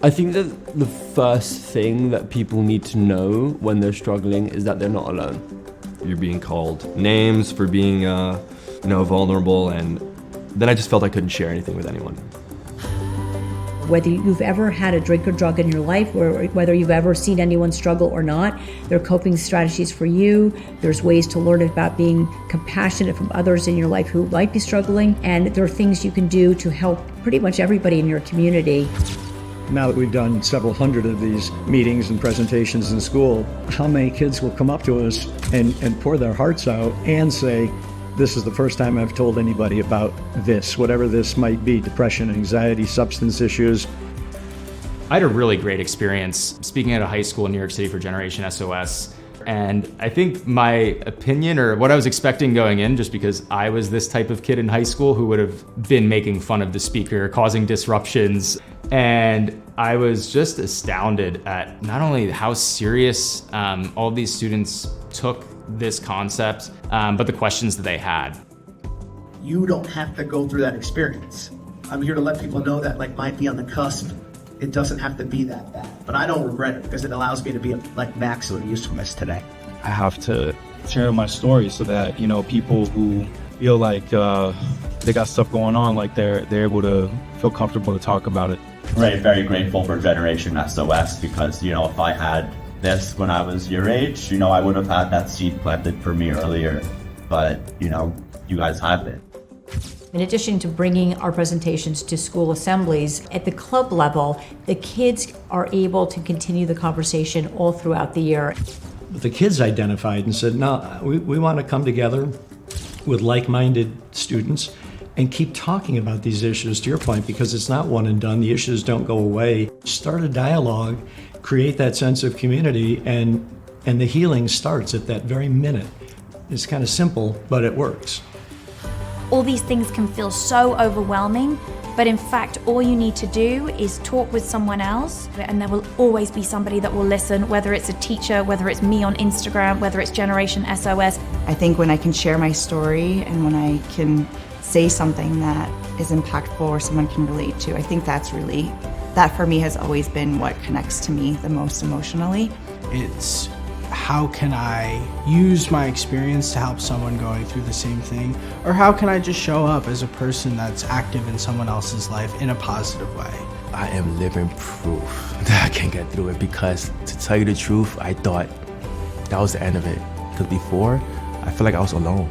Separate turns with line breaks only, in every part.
I think that the first thing that people need to know when they're struggling is that they're not alone.
You're being called names for being, vulnerable, and then I just felt I couldn't share anything with anyone.
Whether you've ever had a drink or drug in your life, or whether you've ever seen anyone struggle or not, there are coping strategies for you. There's ways to learn about being compassionate from others in your life who might be struggling, and there are things you can do to help pretty much everybody in your community.
Now that we've done several hundred of these meetings and presentations in school, how many kids will come up to us and pour their hearts out and say, this is the first time I've told anybody about this, whatever this might be, depression, anxiety, substance issues.
I had a really great experience speaking at a high school in New York City for Generation S.O.S. And I think my opinion, or what I was expecting going in, just because I was this type of kid in high school who would have been making fun of the speaker, causing disruptions. And I was just astounded at not only how serious all of these students took this concept, but the questions that they had.
You don't have to go through that experience. I'm here to let people know that might be on the cusp. It doesn't have to be that bad, but I don't regret it because it allows me to be like maximum usefulness today.
I have to share my story so that, people who feel like they got stuff going on, like they're able to feel comfortable to talk about it.
Very, very grateful for Generation S.O.S. because, if I had this when I was your age, I would have had that seed planted for me earlier. But, you guys have it.
In addition to bringing our presentations to school assemblies, at the club level, the kids are able to continue the conversation all throughout the year.
The kids identified and said, no, we want to come together with like-minded students and keep talking about these issues, to your point, because it's not one and done. The issues don't go away. Start a dialogue, create that sense of community, and the healing starts at that very minute. It's kind of simple, but it works.
All these things can feel so overwhelming, but in fact, all you need to do is talk with someone else, and there will always be somebody that will listen, whether it's a teacher, whether it's me on Instagram, whether it's Generation S.O.S.
I think when I can share my story and when I can say something that is impactful or someone can relate to, I think that for me has always been what connects to me the most emotionally.
It's how can I use my experience to help someone going through the same thing? Or how can I just show up as a person that's active in someone else's life in a positive way?
I am living proof that I can get through it, because to tell you the truth, I thought that was the end of it. Because before, I felt like I was alone.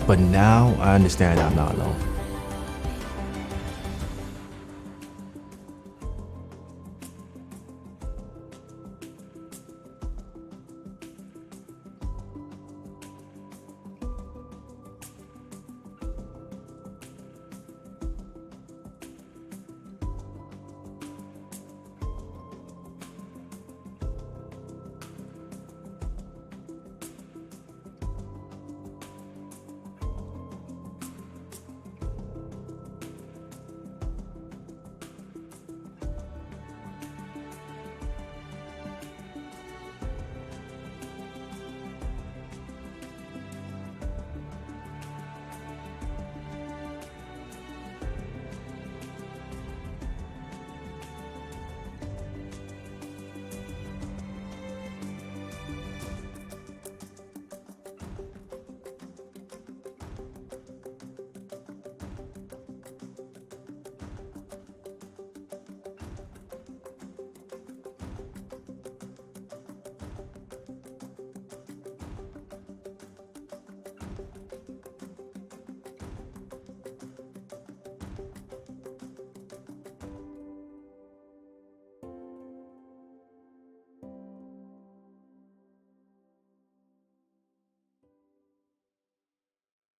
But now I understand that I'm not alone.